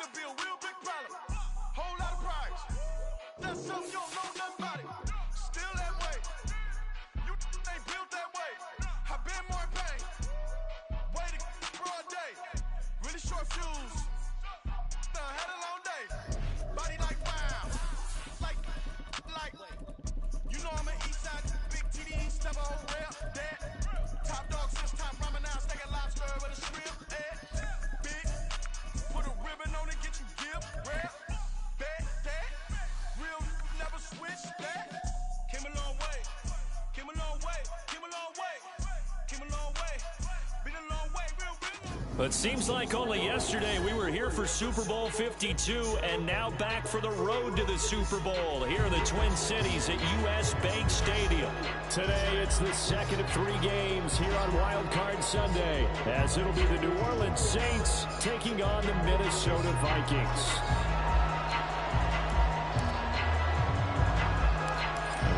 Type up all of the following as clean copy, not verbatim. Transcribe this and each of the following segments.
it'll be a real big problem. Whole lot of prize. That's something you don't know nothing about it. Still that way. You ain't built that way. I've been more in pain. Waited broad day. Really short fuse. Had a long day. Body like wow. Like. You know I'm an east side big TD, step a whole rap. That. Top dog since top ramen now. Steak and lobster with a shrimp. Big. Put a ribbon on it, get you gift. Rap. Bet that. Real never switch that. Came a long way. Came a long way. Came a long way. Came a long way. Been a long way. Real. But seems like only yesterday we were here for Super Bowl 52 and now back for the road to the Super Bowl here in the Twin Cities at U.S. Bank Stadium. Today it's the second of 3 games here on Wildcard Sunday, as it'll be the New Orleans Saints taking on the Minnesota Vikings.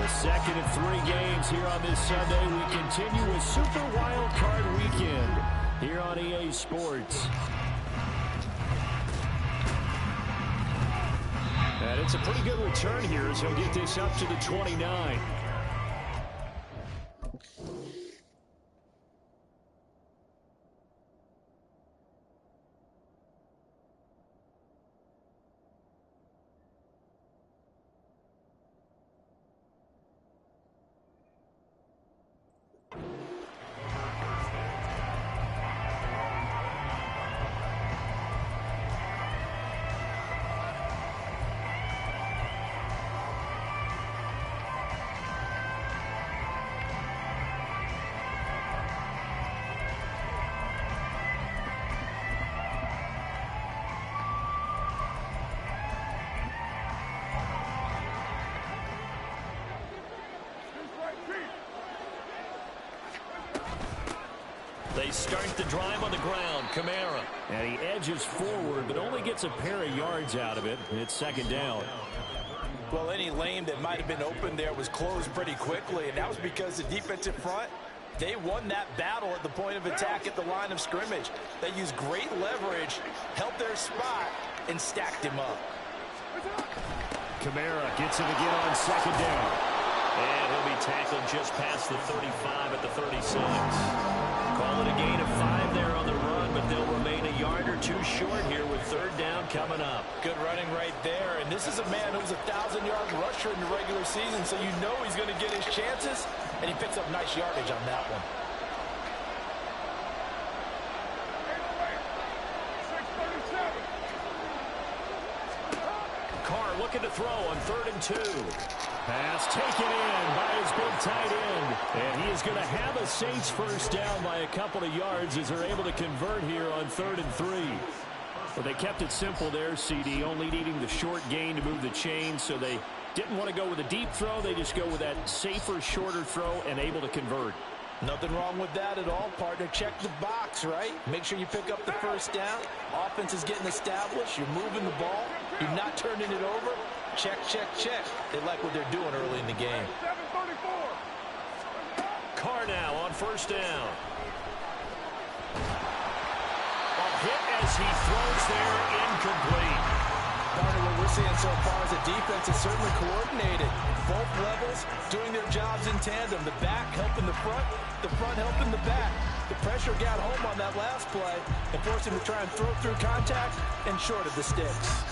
The second of 3 games here on this Sunday, we continue with Super Wildcard Weekend here on EA Sports. And it's a pretty good return here as he'll get this up to the 29. They start the drive on the ground. Kamara. And he edges forward, but only gets a pair of yards out of it. It's second down. Well, any lane that might have been open there was closed pretty quickly, and that was because the defensive front, they won that battle at the point of attack at the line of scrimmage. They used great leverage, held their spot, and stacked him up. Kamara gets it again on second down. And he'll be tackled just past the 35 at the 36. Call it a gain of 5 there on the run, but they'll remain a yard or 2 short here with third down coming up. Good running right there, and this is a man who's a 1,000-yard rusher in the regular season, so you know he's going to get his chances, and he picks up nice yardage on that one. Carr looking to throw on 3rd and 2. Pass taken in by his big tight end. And he is going to have a Saints first down by a couple of yards as they're able to convert here on 3rd and 3. But they kept it simple there, CD, only needing the short gain to move the chain, so they didn't want to go with a deep throw. They just go with that safer, shorter throw and able to convert. Nothing wrong with that at all, partner. Check the box, right? Make sure you pick up the first down. Offense is getting established. You're moving the ball. You're not turning it over. Check, check, check. They like what they're doing early in the game. Carr now on first down. A hit as he throws there, incomplete. Partner, what we're seeing so far is the defense is certainly coordinated. Both levels doing their jobs in tandem. The back helping the front helping the back. The pressure got home on that last play and forced him to try and throw through contact and short of the sticks.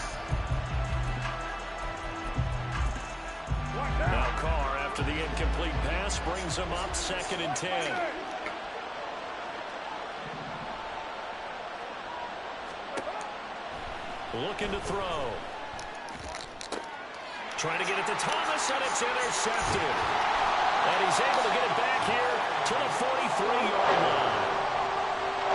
Now Carr, after the incomplete pass, brings him up 2nd and 10. Looking to throw. Trying to get it to Thomas, and it's intercepted. And he's able to get it back here to the 43-yard line.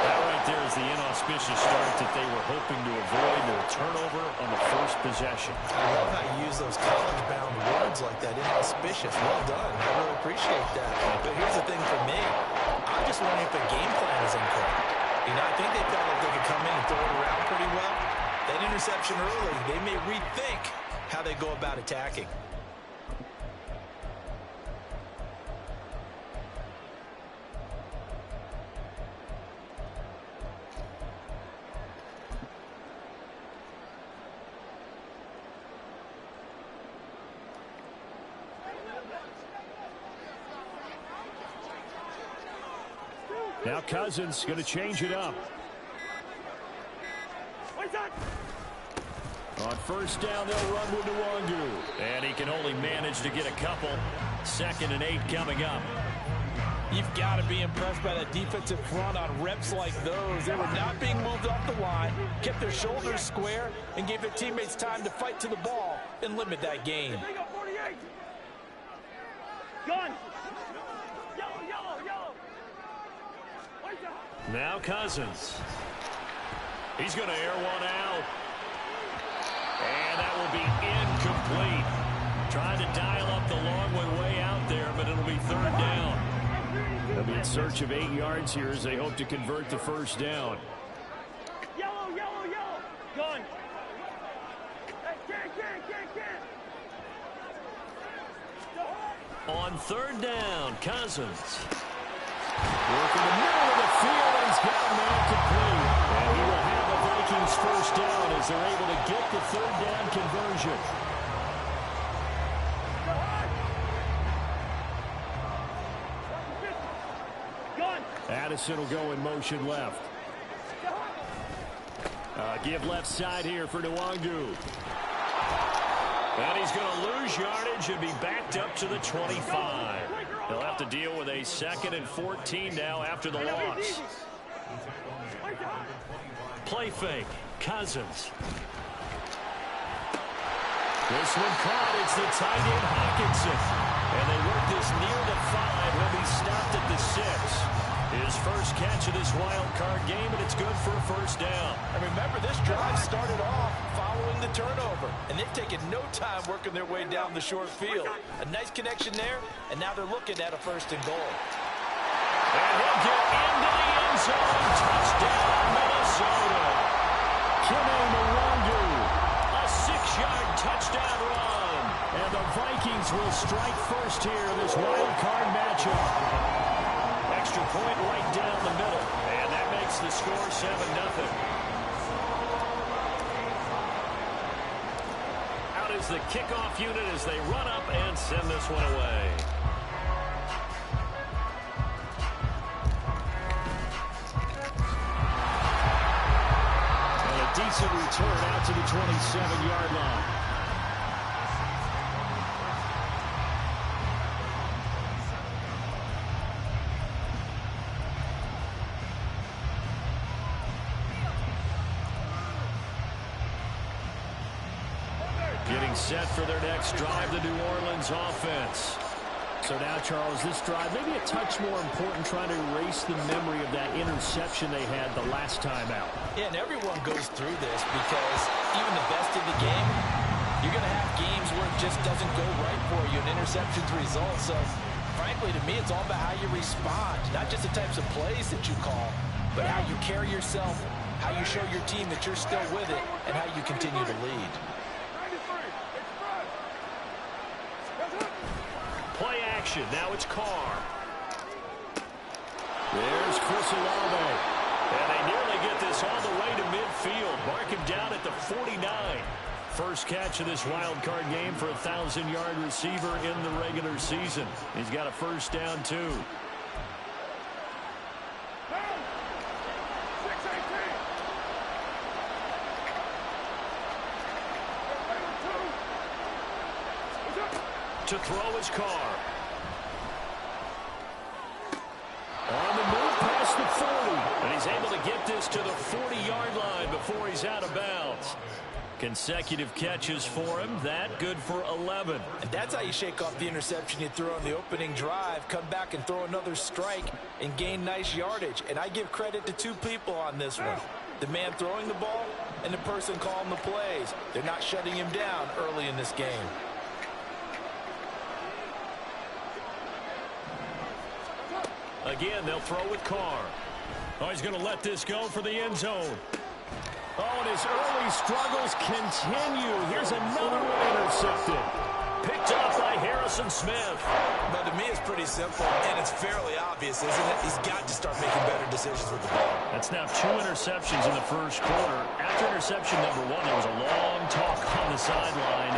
That right there is the inauspicious start that they were hoping to avoid, the turnover on the first possession. I love how you use those college-bound words like that, inauspicious. Well done. I really appreciate that. But here's the thing for me. I'm just wondering if the game plan is incorrect. You know, I think they felt like they could come in and throw it around pretty well. That interception early, they may rethink how they go about attacking. Now Cousins going to change it up. On first down, they'll run with Nwangu. And he can only manage to get a couple. 2nd and 8 coming up. You've got to be impressed by that defensive front on reps like those. They were not being moved off the line, kept their shoulders square, and gave their teammates time to fight to the ball and limit that gain. Now Cousins. He's going to air one out. And that will be incomplete. Trying to dial up the long way out there, but it'll be 3rd down. They'll be in search of 8 yards here as they hope to convert the first down. Yellow. Gun. On 3rd down, Cousins. Working the middle of the field, and he's got a man complete. And he will have the Vikings first down as they're able to get the 3rd down conversion. Addison will go in motion left. Give left side here for Nwangu. And he's going to lose yardage and be backed up to the 25. He'll have to deal with a 2nd and 14 now after the loss. Play fake. Cousins. This one caught. It's the tight end Hawkinson. And they work this near the 5. He'll be stopped at the 6. His first catch of this wild card game, and it's good for a first down. And remember, this drive started off following the turnover, and they've taken no time working their way down the short field. A nice connection there, and now they're looking at a 1st and goal. And he'll get into the end zone. Touchdown, Minnesota. Kene Nwangu, a 6-yard touchdown run. And the Vikings will strike first here in this wild card matchup. Extra point right down the middle, and that makes the score 7-0. Out is the kickoff unit as they run up and send this one away. And a decent return out to the 27-yard line. Set for their next drive, the New Orleans offense. So now, Charles, this drive maybe a touch more important, trying to erase the memory of that interception they had the last time out. Yeah, and everyone goes through this because even the best in the game, you're going to have games where it just doesn't go right for you, and interceptions result. So, frankly, to me, it's all about how you respond, not just the types of plays that you call, but how you carry yourself, how you show your team that you're still with it, and how you continue to lead. Play action. Now it's Carr. There's Chris Olave. And they nearly get this all the way to midfield. Mark him down at the 49. First catch of this wild card game for a 1,000-yard receiver in the regular season. He's got a first down, too. To throw his Carr. On the move past the 40. And he's able to get this to the 40-yard line before he's out of bounds. Consecutive catches for him. That good for 11. And that's how you shake off the interception you threw on the opening drive. Come back and throw another strike and gain nice yardage. And I give credit to 2 people on this one. The man throwing the ball and the person calling the plays. They're not shutting him down early in this game. Again, they'll throw with Carr. Oh, he's going to let this go for the end zone. Oh, and his early struggles continue. Here's another one intercepted. Picked up by Harrison Smith. But to me, it's pretty simple, and it's fairly obvious, isn't it? He's got to start making better decisions with the ball. That's now 2 interceptions in the first quarter. After interception number 1, there was a long talk on the sideline.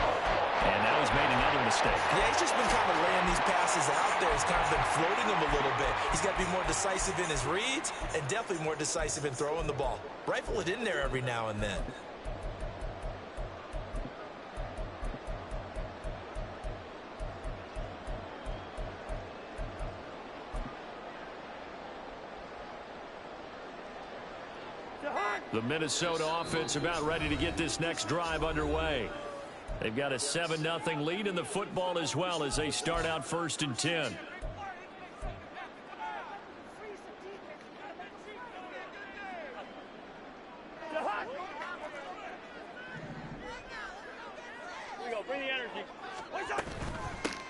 And now he's made another mistake. Yeah, he's just been kind of laying these passes out there. He's kind of been floating them a little bit. He's got to be more decisive in his reads and definitely more decisive in throwing the ball. Rifle it in there every now and then. The Minnesota offense about ready to get this next drive underway. They've got a 7-0 lead in the football as well as they start out 1st and 10.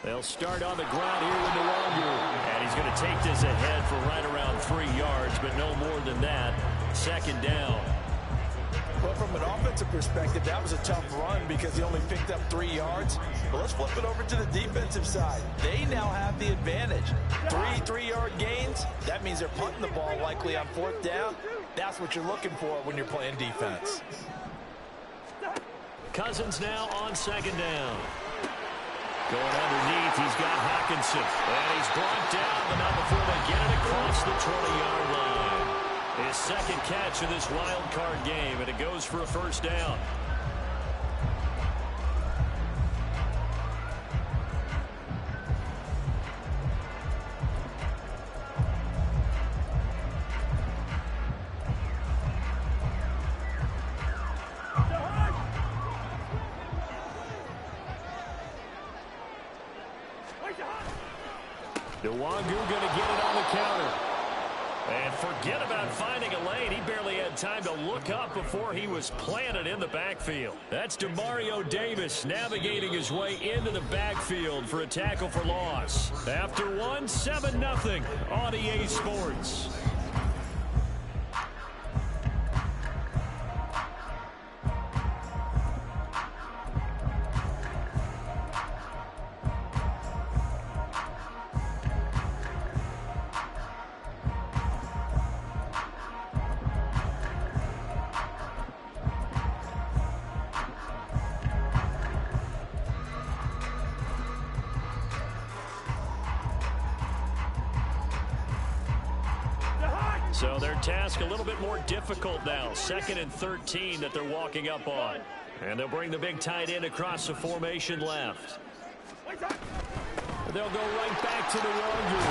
They'll start on the ground here with the longer. And he's going to take this ahead for right around 3 yards, but no more than that. 2nd down. But from an offensive perspective, that was a tough run because he only picked up 3 yards. But let's flip it over to the defensive side. They now have the advantage. 3-3-yard gains. That means they're punting the ball likely on 4th down. That's what you're looking for when you're playing defense. Cousins now on 2nd down. Going underneath, he's got Hawkinson. And he's brought down, but not before they get it across the 20-yard line. His 2nd catch of this wild card game, and it goes for a 1st down. Nwangu going to get it on the counter. And forget about finding a lane. He barely had time to look up before he was planted in the backfield. That's Demario Davis navigating his way into the backfield for a tackle for loss. After one, 7-0 on EA Sports. So their task a little bit more difficult now. 2nd and 13 that they're walking up on. And they'll bring the big tight end across the formation left. They'll go right back to the Nwangu.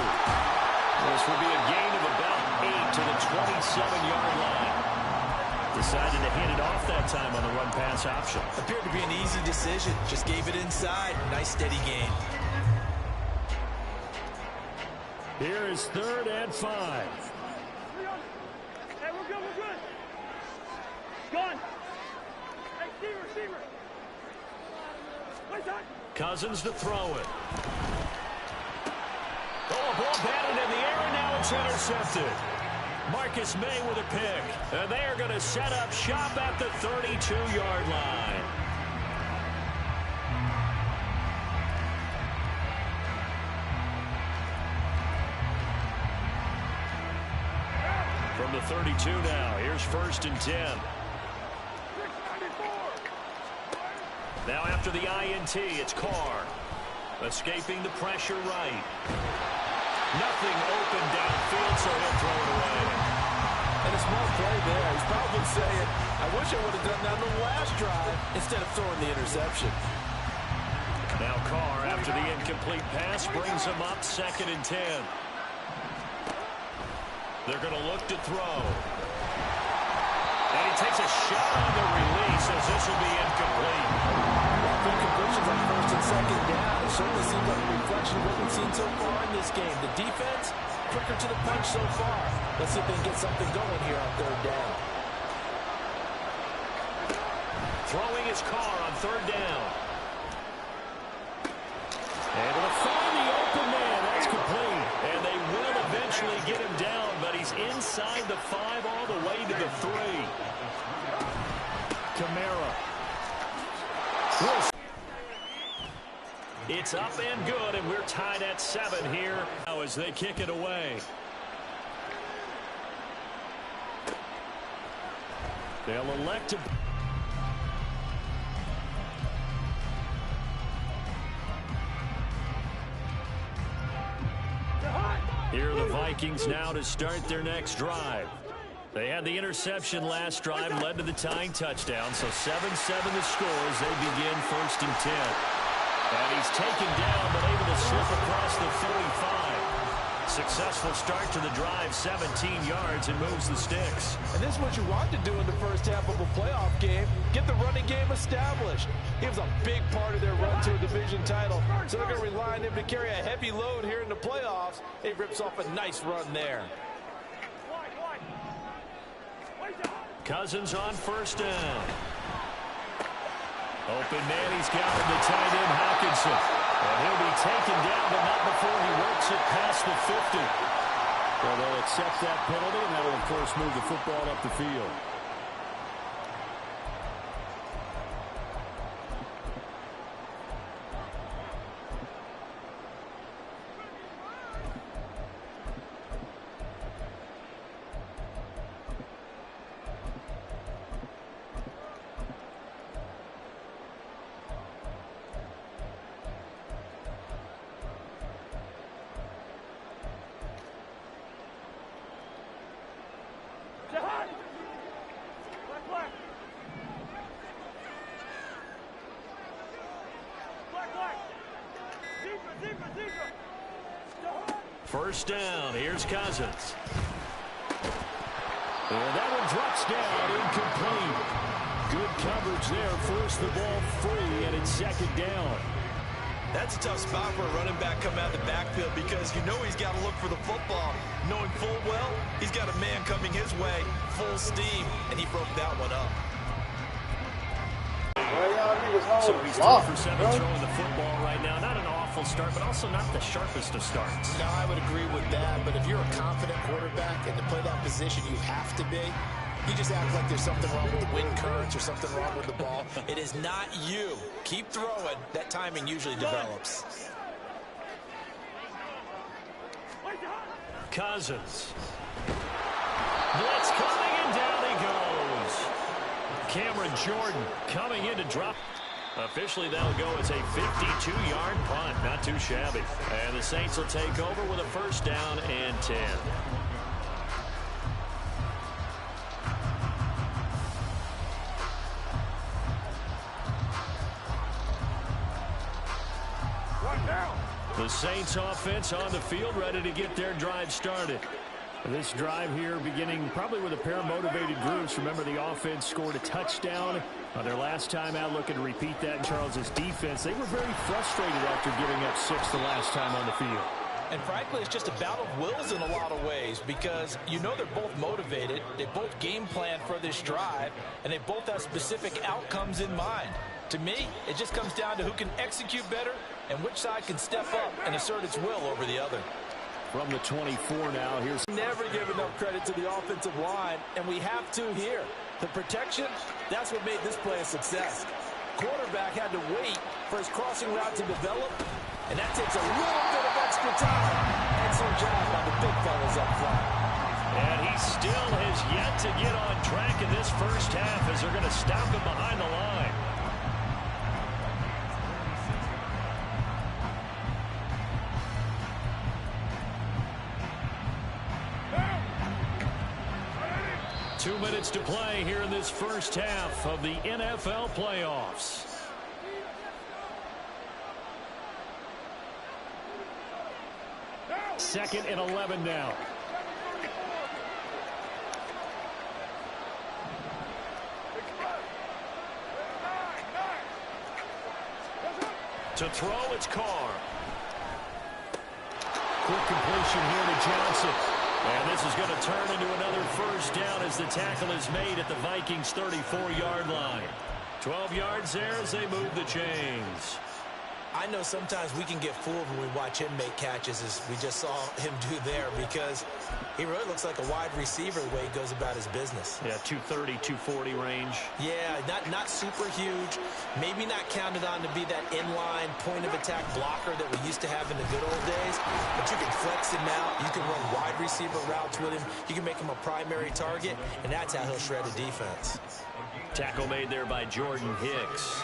This will be a gain of about 8 to the 27-yard line. Decided to hand it off that time on the run-pass option. Appeared to be an easy decision. Just gave it inside. Nice steady gain. Here is 3rd and 5. Cousins to throw it. Oh, a ball batted in the air, and now it's intercepted. Marcus May with a pick. And they are going to set up shop at the 32-yard line. From the 32 now, here's 1st and 10. Now after the INT, it's Carr. Escaping the pressure right. Nothing open downfield, so he'll throw it away. And a small play there. He's probably saying, I wish I would have done that on the last drive instead of throwing the interception. Now Carr, after the incomplete pass, brings him up 2nd and 10. They're going to look to throw. And he takes a shot on the release as this will be incomplete. Good conversions on 1st and 2nd down. It certainly seems like a reflection of what we've seen so far in this game. The defense, quicker to the punch so far. Let's see if they can get something going here on 3rd down. Throwing his Carr on 3rd down. Able to find the open man. That's complete. And they will eventually get him down, but he's inside the 5 all the way to the 3. Kamara. It's up and good, and we're tied at 7 here now as they kick it away. They'll elect to... Here are the Vikings now to start their next drive. They had the interception last drive, led to the tying touchdown, so 7-7 the score as they begin 1st and 10. And he's taken down, but able to slip across the 45. Successful start to the drive, 17 yards, and moves the sticks. And this is what you want to do in the first half of a playoff game. Get the running game established. He was a big part of their run to a division title, so they're going to rely on him to carry a heavy load here in the playoffs. He rips off a nice run there. Cousins on 1st down. Open man, he's got him, the tight end, Hawkinson. And he'll be taken down, but not before he works it past the 50. Well, they'll accept that penalty, and that will, of course, move the football up the field. First down, here's Cousins. And that one drops down, incomplete. Good coverage there, forced the ball free, and it's 2nd down. That's a tough spot for a running back coming out of the backfield because you know he's got to look for the football. Knowing full well, he's got a man coming his way, full steam, and he broke that one up. So he's 2 for 7 throwing the football right now. Not an awful start, but also not the sharpest of starts. No, I would agree with that, but if you're a confident quarterback and to play that position you have to be, you just act like there's something wrong with the wind currents or something wrong with the ball. It is not you. Keep throwing. That timing usually develops. Cousins. Blitz coming, and down he goes. Cameron Jordan coming in to drop. Officially, that'll go as a 52-yard punt. Not too shabby. And the Saints will take over with a 1st down and 10. The Saints offense on the field, ready to get their drive started. This drive here beginning probably with a pair of motivated groups. Remember, the offense scored a touchdown on their last time out, looking to repeat that in Charles's defense. They were very frustrated after giving up 6 the last time on the field. And frankly, it's just a battle of wills in a lot of ways because you know they're both motivated, they both game plan for this drive, and they both have specific outcomes in mind. To me, it just comes down to who can execute better and which side can step up and assert its will over the other. From the 24 now, here's... Never give enough credit to the offensive line, and we have to here. The protection, that's what made this play a success. Quarterback had to wait for his crossing route to develop, and that takes a little bit of extra time. Excellent job by the big fellas up front. And he still has yet to get on track in this first half as they're going to stop him behind the line. Two minutes to play here in this first half of the NFL playoffs. Second and 11 now. To throw, it's Carr. Quick completion here to Johnson. And this is going to turn into another first down as the tackle is made at the Vikings' 34-yard line. 12 yards there as they move the chains. I know sometimes we can get fooled when we watch him make catches as we just saw him do there because he really looks like a wide receiver the way he goes about his business. Yeah, 230, 240 range. Yeah, not super huge. Maybe not counted on to be that inline point-of-attack blocker that we used to have in the good old days. But you can flex him out. You can run wide receiver routes with him. You can make him a primary target, and that's how he'll shred a defense. Tackle made there by Jordan Hicks.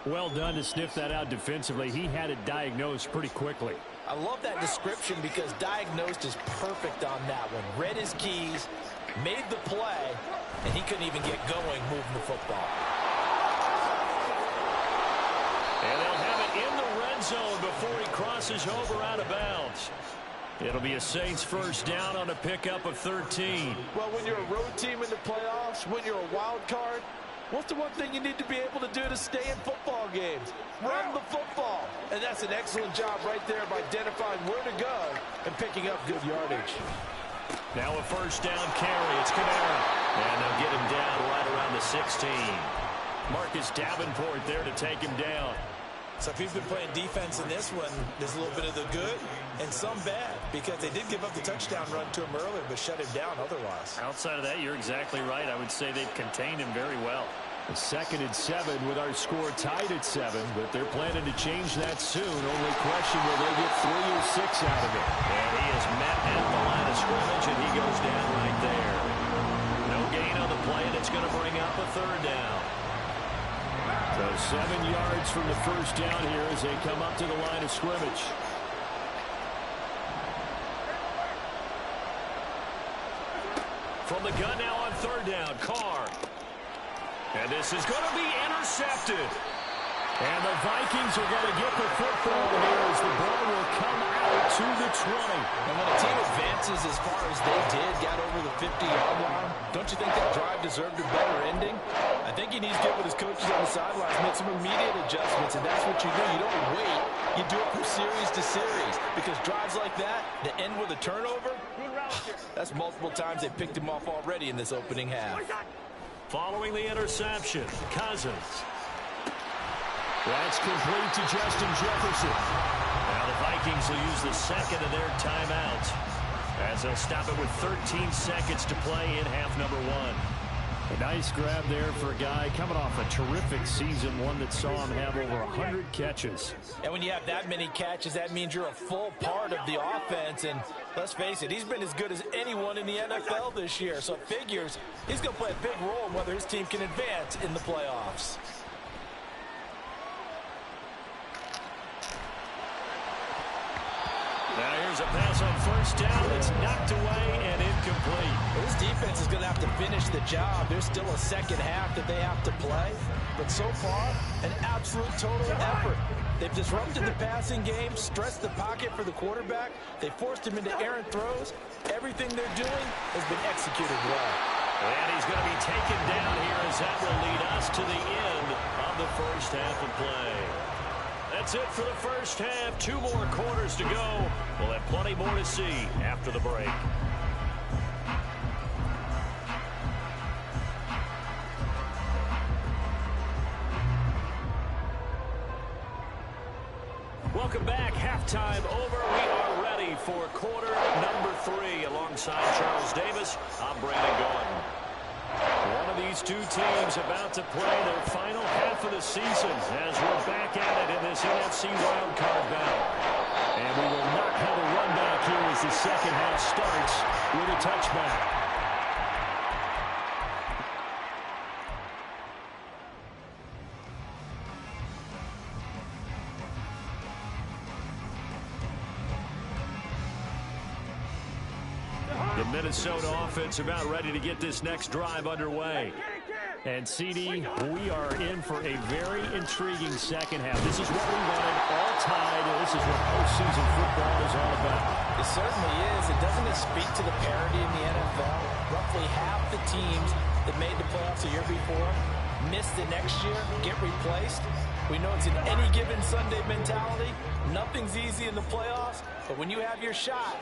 Well done to sniff that out defensively. He had it diagnosed pretty quickly. I love that description because diagnosed is perfect on that one. Read his keys, made the play, and he couldn't even get going moving the football. And they'll have it in the red zone before he crosses over out of bounds. It'll be a Saints first down on a pickup of 13. Well, when you're a road team in the playoffs, when you're a wild card, what's the one thing you need to be able to do to stay in football games? Run the football. And that's an excellent job right there of identifying where to go and picking up good yardage. Now a first down carry. It's Kamara. And they'll get him down right around the 16. Marcus Davenport there to take him down. So if he's been playing defense in this one, there's a little bit of the good and some bad because they did give up the touchdown run to him earlier but shut him down otherwise. Outside of that, you're exactly right. I would say they've contained him very well. A 2nd and 7 with our score tied at 7, but they're planning to change that soon. Only question, will they get 3 or 6 out of it? And he is met at the line of scrimmage, and he goes down right there. No gain on the play, and it's going to bring up a 3rd down. So 7 yards from the first down here as they come up to the line of scrimmage. From the gun now on 3rd down, Carr. And this is going to be intercepted. And the Vikings are going to get the football here as the ball will come out to the 20. And when a team advances as far as they did, got over the 50-yard line, don't you think that drive deserved a better ending? I think he needs to get with his coaches on the sidelines, make some immediate adjustments, and that's what you do. You don't wait. You do it from series to series because drives like that, to end with a turnover, that's multiple times they picked him off already in this opening half. Following the interception, Cousins. That's complete to Justin Jefferson. Now the Vikings will use the 2nd of their timeouts as they'll stop it with 13 seconds to play in half number 1. A nice grab there for a guy coming off a terrific season, one that saw him have over 100 catches. And when you have that many catches, that means you're a full part of the offense. And let's face it, he's been as good as anyone in the NFL this year. So it figures he's going to play a big role in whether his team can advance in the playoffs. Now here's a pass on first down. It's knocked away and incomplete. This defense is going to have to finish the job. There's still a second half that they have to play. But so far, an absolute total effort. They've disrupted the passing game, stressed the pocket for the quarterback. They forced him into errant throws. Everything they're doing has been executed well. And he's going to be taken down here as that will lead us to the end of the first half of play. That's it for the first half. 2 more quarters to go. We'll have plenty more to see after the break. Welcome back. Halftime over. We are ready for quarter number 3. Alongside Charles Davis, I'm Brandon Gordon. One of these two teams about to play their final half of the season as we're back at it in this NFC Wildcard battle. And we will not have a run back here as the second half starts with a touchback. The Minnesota offense about ready to get this next drive underway. And, CD, we are in for a very intriguing second half. This is what we wanted, all tied, and this is what postseason football is all about. It certainly is. And doesn't it speak to the parity in the NFL? Roughly half the teams that made the playoffs the year before miss the next year, get replaced. We know it's an any given Sunday mentality. Nothing's easy in the playoffs, but when you have your shot,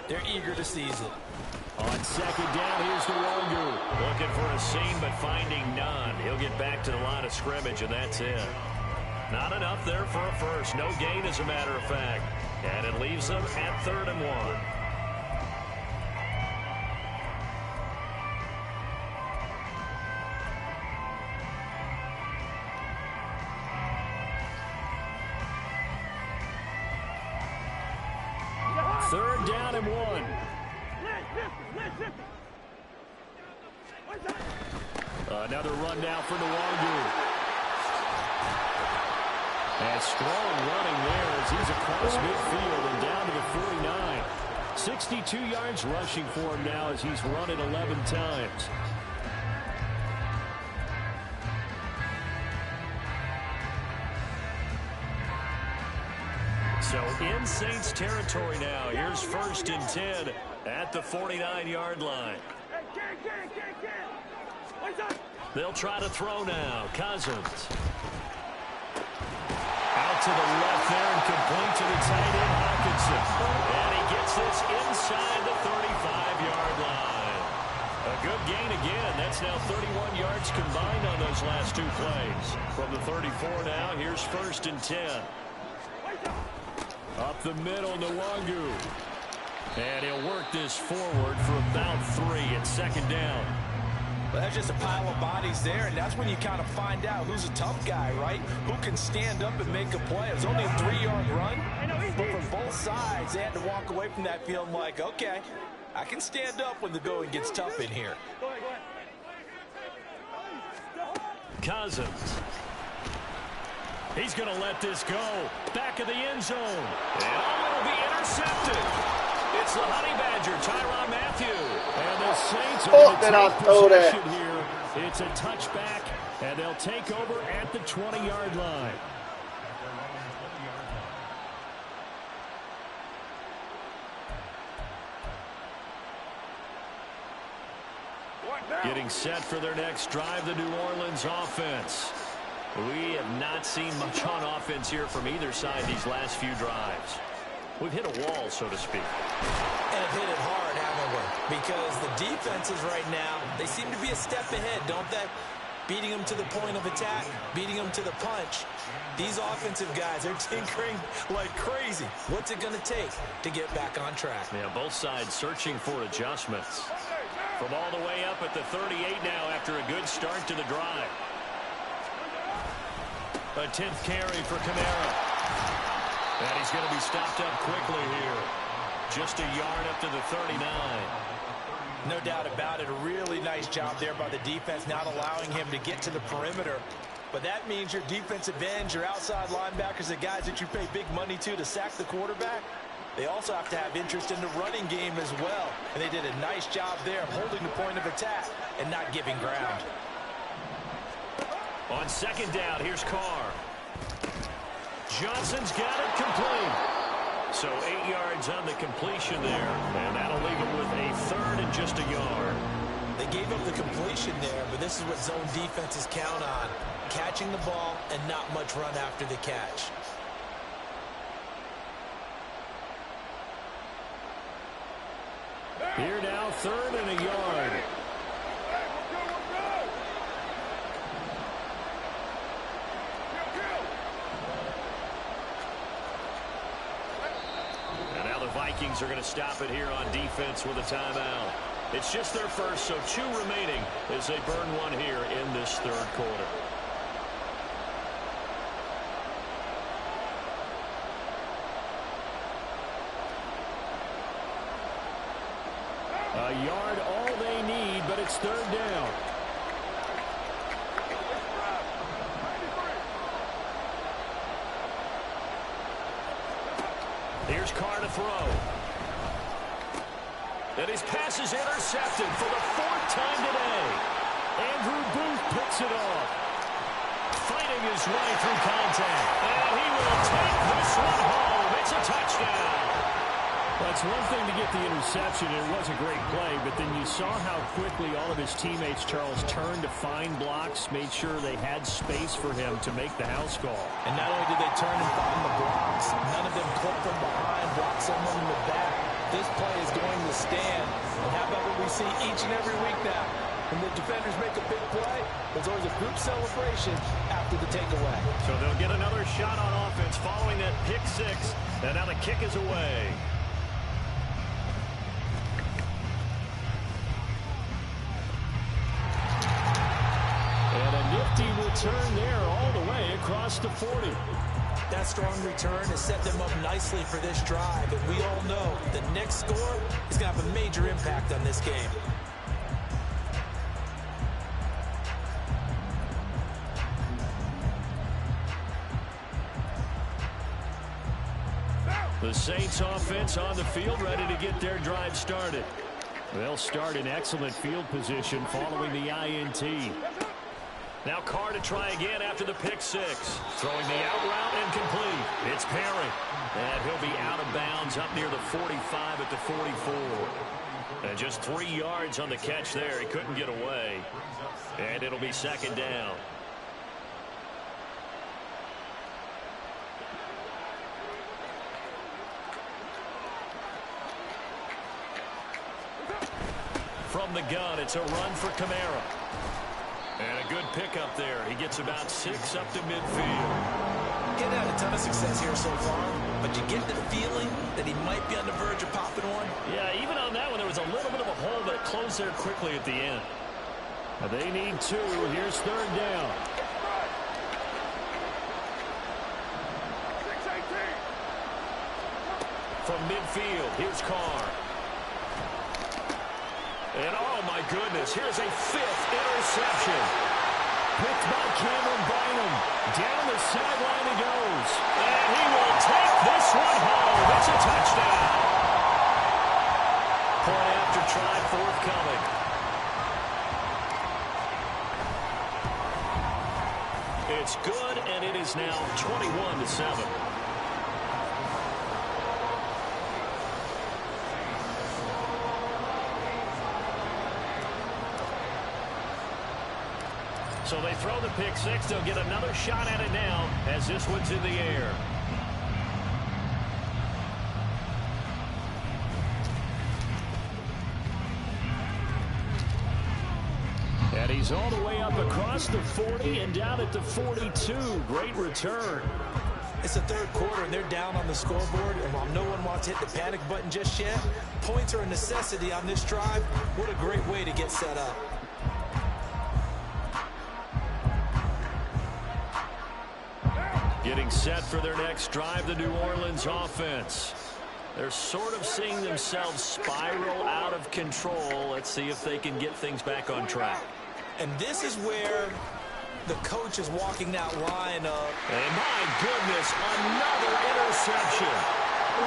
they're eager to seize it. On second down, here's the Wildcard. Looking for a seam, but finding none. He'll get back to the line of scrimmage, and that's it. Not enough there for a first. No gain, as a matter of fact. And it leaves them at 3rd and 1. Third down and 1. Another run now for the Wildcard. And strong running there as he's across midfield and down to the 49. 62 yards rushing for him now as he's run it 11 times. So in Saints territory now. Here's 1st and 10 at the 49-yard line. They'll try to throw now. Cousins. Out to the left there and complete to the tight end, Hawkinson. And he gets this inside the 35-yard line. A good gain again. That's now 31 yards combined on those last 2 plays. From the 34 now, here's 1st and 10. Up the middle, Nwangu. And he'll work this forward for about 3 at 2nd down. Well, that's just a pile of bodies there, and that's when you kind of find out who's a tough guy, right? Who can stand up and make a play. It was only a 3-yard run, but for both sides, they had to walk away from that feeling like, okay, I can stand up when the going gets tough in here. Cousins. He's going to let this go. Back of the end zone. And it'll be intercepted. It's the Honey Badger, Tyrann Mathieu. And the Saints are going to take possession here. It's a touchback, and they'll take over at the 20-yard line. Getting set for their next drive, the New Orleans offense. We have not seen much on offense here from either side these last few drives. We've hit a wall, so to speak. And have hit it hard, haven't we? Because the defenses right now, they seem to be a step ahead, don't they? Beating them to the point of attack, beating them to the punch. These offensive guys are tinkering like crazy. What's it going to take to get back on track? Yeah, both sides searching for adjustments. From all the way up at the 38 now after a good start to the drive. A 10th carry for Kamara. And he's going to be stopped up quickly here. Just a yard up to the 39. No doubt about it. A really nice job there by the defense, not allowing him to get to the perimeter. But that means your defensive ends, your outside linebackers, the guys that you pay big money to sack the quarterback, they also have to have interest in the running game as well. And they did a nice job there of holding the point of attack and not giving ground. On 2nd down, here's Carr. Johnson's got it complete. So 8 yards on the completion there, and that'll leave him with a 3rd and just a yard. They gave up the completion there, but this is what zone defenses count on. Catching the ball and not much run after the catch. Here now, 3rd and a yard. And now the Vikings are going to stop it here on defense with a timeout. It's just their first, so 2 remaining as they burn 1 here in this 3rd quarter. A yard, all they need, but it's 3rd down. Here's Carr to throw. And his pass is intercepted for the 4th time today. Andrew Booth picks it off. Fighting his way through contact. And he will take this one home. It's a touchdown. Well, it's one thing to get the interception. It was a great play, but then you saw how quickly all of his teammates, Charles, turned to find blocks, made sure they had space for him to make the house call. And not only did they turn and find the blocks, none of them clip from behind, block someone in the back. This play is going to stand. And how about what we see each and every week now? When the defenders make a big play, there's always a group celebration after the takeaway. So they'll get another shot on offense following that pick 6. And now the kick is away. And a nifty return there all the way across the 40. That strong return has set them up nicely for this drive. And we all know the next score is going to have a major impact on this game. The Saints offense on the field, ready to get their drive started. They'll start in excellent field position following the INT. Now Carr to try again after the pick six. Throwing the out route incomplete. It's Perry. And he'll be out of bounds up near the 45 at the 44. And just 3 yards on the catch there. He couldn't get away. And it'll be second down. From the gun, it's a run for Kamara. And a good pickup there. He gets about 6 up to midfield. Getting had a ton of success here so far, but you get the feeling that he might be on the verge of popping one. Yeah, even on that one, there was a little bit of a hole, but it closed there quickly at the end. They need 2. Here's third down. From midfield, here's Carr. And oh my goodness, here's a 5th interception. Picked by Cameron Bynum. Down the sideline he goes. And he will take this one home. It's a touchdown. Point after try forthcoming. It's good, and it is now 21-7. So they throw the pick six. They'll get another shot at it now as this one's in the air. And he's all the way up across the 40 and down at the 42. Great return. It's the third quarter, and they're down on the scoreboard. And while no one wants to hit the panic button just yet, points are a necessity on this drive. What a great way to get set up. Getting set for their next drive, the New Orleans offense. They're sort of seeing themselves spiral out of control. Let's see if they can get things back on track. And this is where the coach is walking that line of... And my goodness, another interception.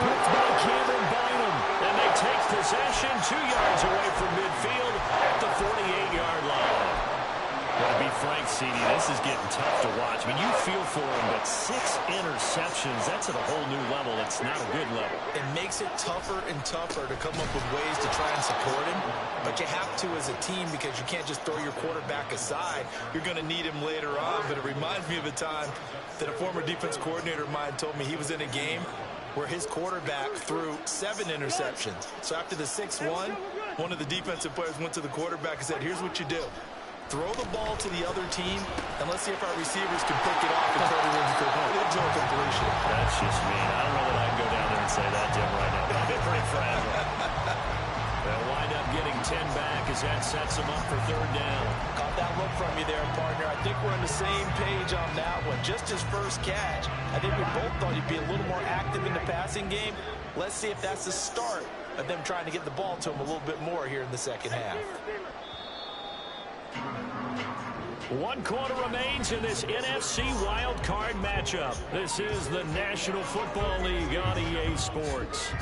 Picked by Cameron Bynum. And they take possession 2 yards away from midfield at the 48-yard line. To be frank, CD, this is getting tough to watch. I mean, you feel for him, but 6 interceptions, that's at a whole new level. It's not a good level. It makes it tougher and tougher to come up with ways to try and support him. But you have to as a team because you can't just throw your quarterback aside. You're going to need him later on. But it reminds me of a time that a former defense coordinator of mine told me he was in a game where his quarterback threw 7 interceptions. So after the 6-1, one of the defensive players went to the quarterback and said, here's what you do. Throw the ball to the other team, and let's see if our receivers can pick it off and turn it into a completion. That's just mean. I don't know that I can go down there and say that to him right now, but I've been pretty fragile. They'll wind up getting 10 back as that sets them up for third down. Caught that look from you there, partner. I think we're on the same page on that one. Just his first catch. I think we both thought he'd be a little more active in the passing game. Let's see if that's the start of them trying to get the ball to him a little bit more here in the second half. 1 quarter remains in this NFC Wildcard matchup. This is the National Football League on EA Sports.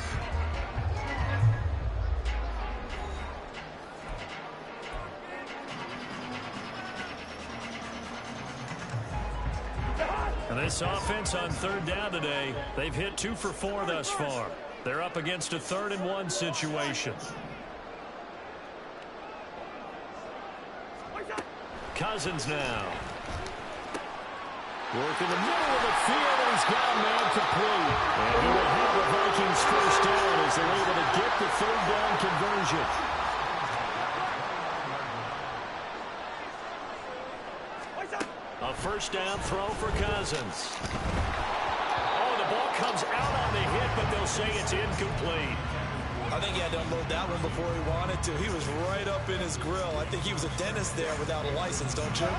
And this offense on third down today, they've hit 2 for 4 thus far. They're up against a 3rd and 1 situation. Cousins now. Work in the middle of the field, and he's got a man complete. And he will have the Vikings first down as they're able to get the 3rd down conversion. A first down throw for Cousins. Oh, the ball comes out on the hit, but they'll say it's incomplete. I think he had to unload that one before he wanted to. He was right up in his grill. I think he was a dentist there without a license, don't you?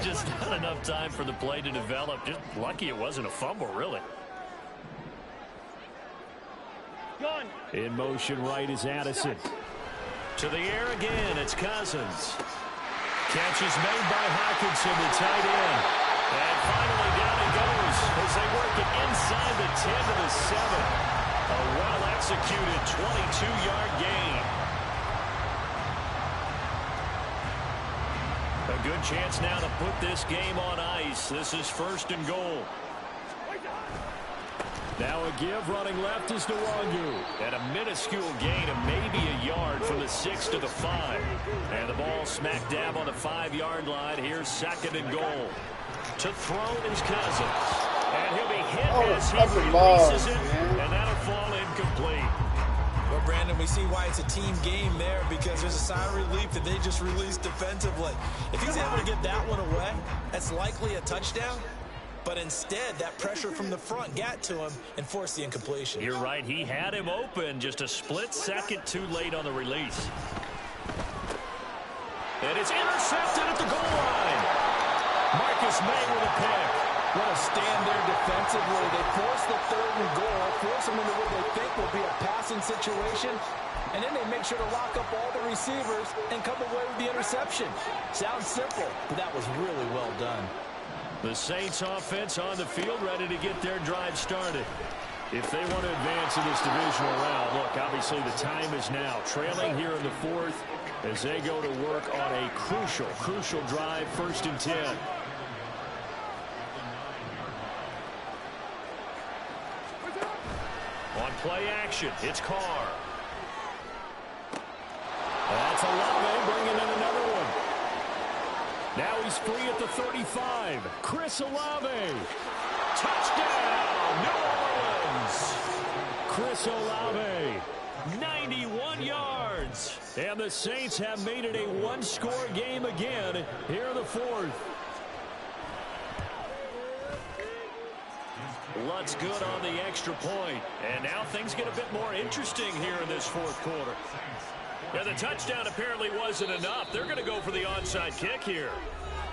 Just not enough time for the play to develop. Just lucky it wasn't a fumble, really. In motion right is Addison. To the air again, it's Cousins. Catch is made by Hawkinson, the tight end. And finally down he goes as they work it inside the 10 to the put this game on ice. This is 1st and goal. Now a give running left is Nwangu. And a minuscule gain of maybe a yard from the 6 to the 5. And the ball smack dab on the 5-yard line. Here's 2nd and goal. To throw is Cousins. And he'll be hit as he releases it. And that'll fall incomplete. Well, Brandon, we see why it's a team game there, because there's a sigh of relief that they just released defensively. If he's able to get that one away, that's likely a touchdown. But instead, that pressure from the front got to him and forced the incompletion. You're right. He had him open, just a split second too late on the release. And it's intercepted at the goal line. Marcus May with a pick. Want to stand there defensively. They force the 3rd and goal, force them into what they think will be a passing situation, and then they make sure to lock up all the receivers and come away with the interception. Sounds simple, but that was really well done. The Saints offense on the field, ready to get their drive started. If they want to advance in this divisional round, look, obviously the time is now. Trailing here in the 4th as they go to work on a crucial drive, 1st and 10. On play action, it's Carr. That's Olave bringing in another one. Now he's free at the 35. Chris Olave. Touchdown, New Orleans. Chris Olave, 91 yards. And the Saints have made it a one-score game again here in the 4th. Lutz good on the extra point. And now things get a bit more interesting here in this 4th quarter. Yeah, the touchdown apparently wasn't enough. They're going to go for the onside kick here.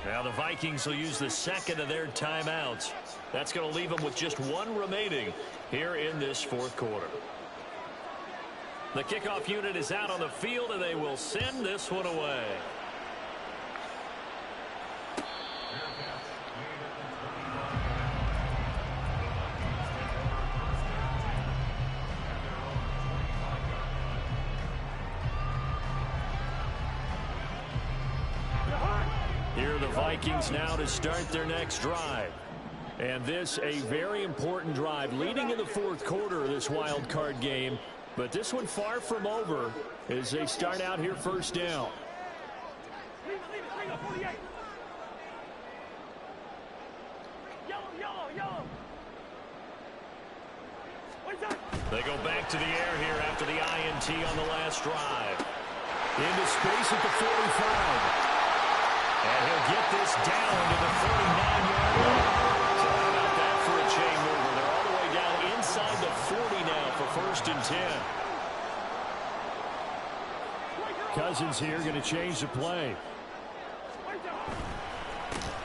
Now the Vikings will use the 2nd of their timeouts. That's going to leave them with just 1 remaining here in this 4th quarter. The kickoff unit is out on the field, and they will send this one away. Here are the Vikings now to start their next drive. And this a very important drive leading in the 4th quarter of this wild card game. But this one far from over as they start out here 1st down. They go back to the air here after the INT on the last drive. Into space at the 45. And he'll get this down to the 49-yard line. So how about that for a chain mover? They're all the way down inside the 40 now for 1st and 10. Cousins here going to change the play.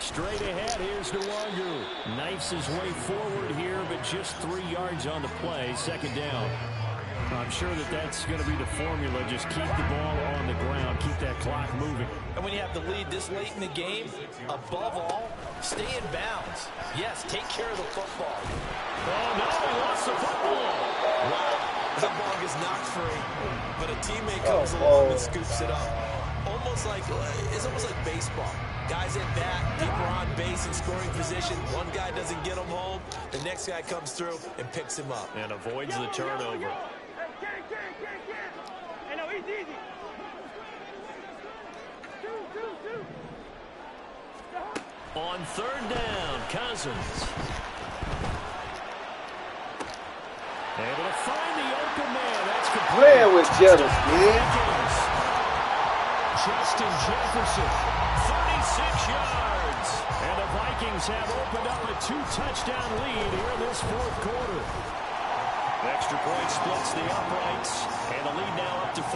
Straight ahead, here's Nwangu. Knifes his way forward here, but just 3 yards on the play. 2nd down. I'm sure that that's going to be the formula. Just keep the ball on the ground. Keep that clock moving. And when you have the lead this late in the game, above all, stay in bounds. Yes, take care of the football. Oh, no, he lost the football. Wow, the ball gets knocked free, but a teammate comes along and scoops it up. It's almost like baseball. Guys at bat, people are on base in scoring position. One guy doesn't get him home. The next guy comes through and picks him up. And avoids the turnover. Hey, no, easy. On 3rd down, Cousins. Able to find the open man. That's complete. Playing with jealous, man. Justin Jefferson, 36 yards. And the Vikings have opened up a 2-touchdown lead here in this 4th quarter. Extra point splits the uprights, and the lead now up to 14.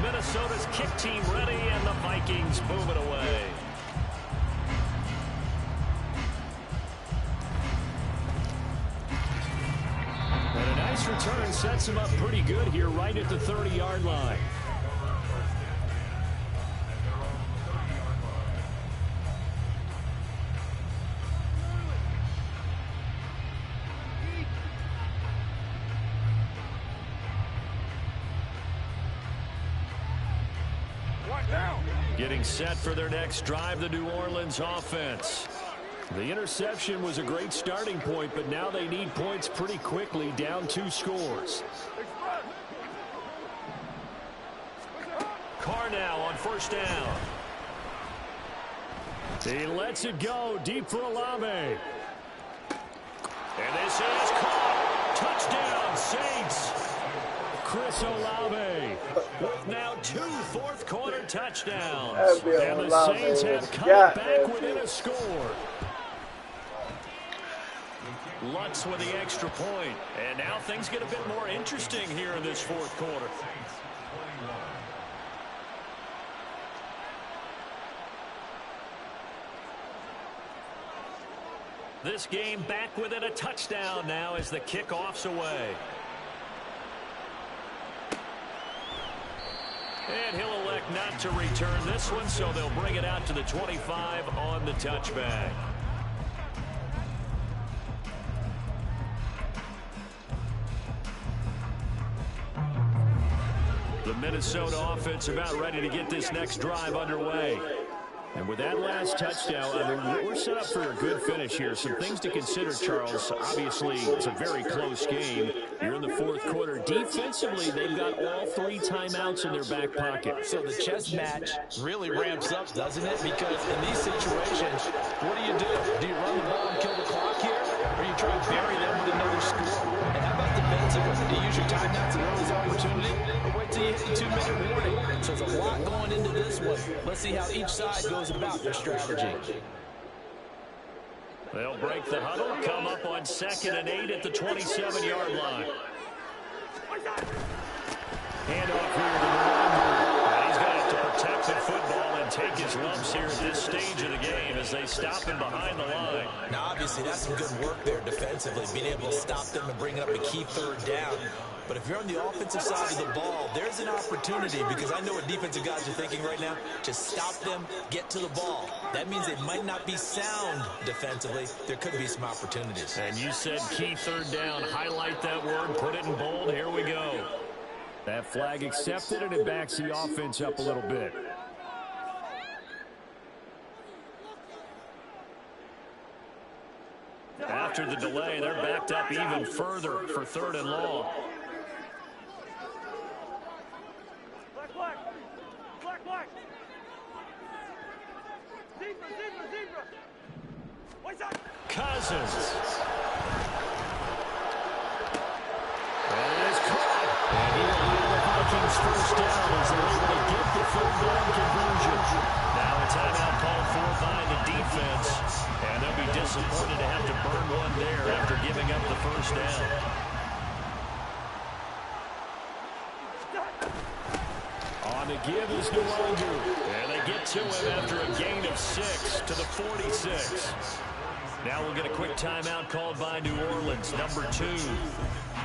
Minnesota's kick team ready, and the Vikings move it away. And a nice return sets him up pretty good here right at the 30-yard line. Getting set for their next drive, the New Orleans offense. The interception was a great starting point, but now they need points pretty quickly, down 2 scores. Carr now on first down. He lets it go deep for Olave. And this is caught. Touchdown, Saints. Chris Olave with now 2 fourth-quarter touchdowns. And the Saints have come back within a score. Lutz with the extra point. And now things get a bit more interesting here in this fourth quarter. This game back within a touchdown now as the kickoff's away. And he'll elect not to return this one, so they'll bring it out to the 25 on the touchback. The Minnesota offense about ready to get this next drive underway. And with that last touchdown, I mean, we're set up for a good finish here. Some things to consider, Charles. Obviously, it's a very close game. You're in the fourth quarter. Defensively, they've got all 3 timeouts in their back pocket. So the chess match really ramps up, doesn't it? Because in these situations, what do? Do you run the ball and kill the clock here? Or you try to bury them with another score? And how about defensively? Do you use your timeouts and early opportunity? Or wait till you hit the 2-minute warning? So there's a lot going into this one. Let's see how each side goes about their strategy. They'll break the huddle, come up on 2nd and 8 at the 27-yard line. Handoff here to Rwanda. He's going to have to protect the football and take his lumps here at this stage of the game as they stop him behind the line. Now, obviously, that's some good work there defensively, being able to stop them and bring up a key 3rd down. But if you're on the offensive side of the ball, there's an opportunity, because I know what defensive guys are thinking right now. Just stop them, get to the ball. That means it might not be sound defensively. There could be some opportunities. And you said key 3rd down. Highlight that word, put it in bold. Here we go. That flag accepted, and it backs the offense up a little bit. After the delay, they're backed up even further for 3rd and long. Cousins. And it is caught. And he will lead the Vikings first down as they're able to get the 3rd down conversion. Now a timeout called for by the defense. And they'll be disappointed to have to burn one there after giving up the first down. On the give is Nwangwu. And they get to him after a gain of 6 to the 46. Now we'll get a quick timeout called by New Orleans, number 2,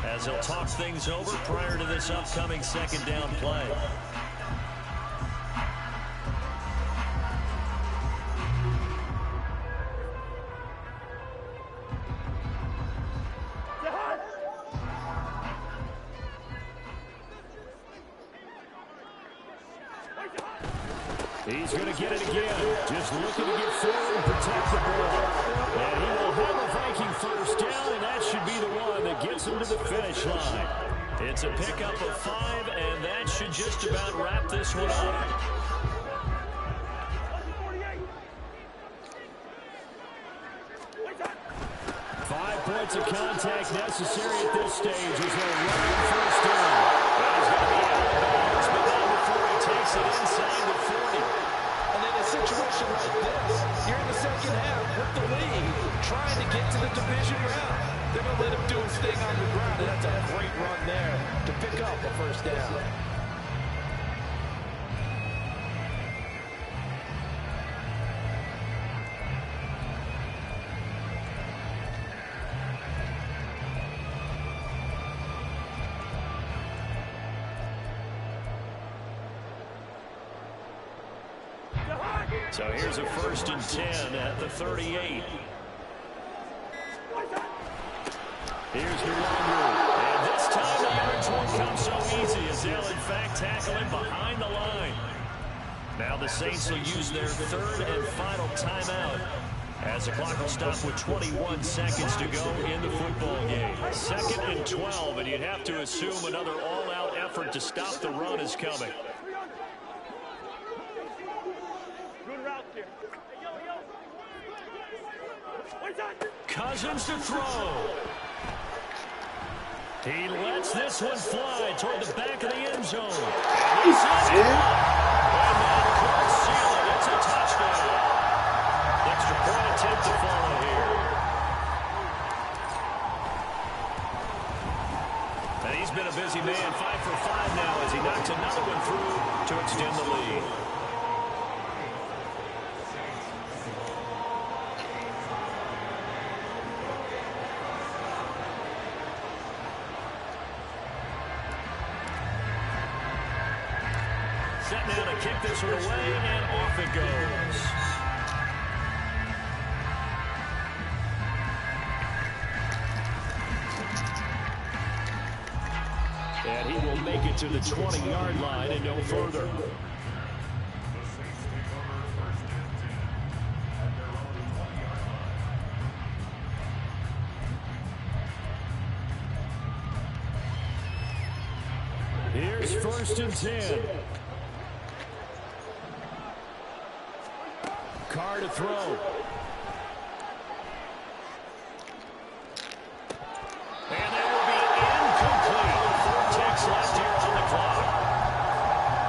as they'll talk things over prior to this upcoming 2nd down play. He's going to get it again. Just looking to get forward and protect the ball. And he will have a Viking first down, and that should be the one that gets him to the finish line. It's a pickup of 5, and that should just about wrap this one up. Five points of contact necessary at this stage as they're running first down. And he's going to be out of bounds, but not before he takes it inside the 40. And in a situation like this, you're in the 2nd half with the lead, trying to get to the division round. They're going to let him do his thing on the ground, and that's a great run there to pick up a first down. So here's a 1st and 10 at the 38. Here's Nwangwu. And this time the yards won't come so easy as they'll in fact tackle him behind the line. Now the Saints will use their third and final timeout as the clock will stop with 21 seconds to go in the football game. 2nd and 12, and you'd have to assume another all-out effort to stop the run is coming. Cousins to throw. He lets this one fly toward the back of the end zone. And he's in. And that could seal it. It's a touchdown. Extra point attempt to follow here. And he's been a busy man. 5 for 5 now as he knocks another one through to extend the lead. Set now to kick this one away, and off it goes. And he will make it to the 20-yard line and no further. Here's 1st and 10. Carr to throw. And that will be incomplete. 4 ticks left here on the clock.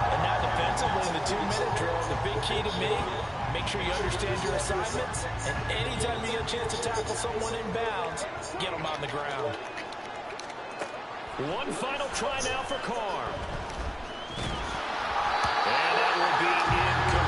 And now defensively in the 2-minute drill, the big key to me, make sure you understand your assignments. And anytime you get a chance to tackle someone in bounds, get them on the ground. One final try now for Carr. And that will be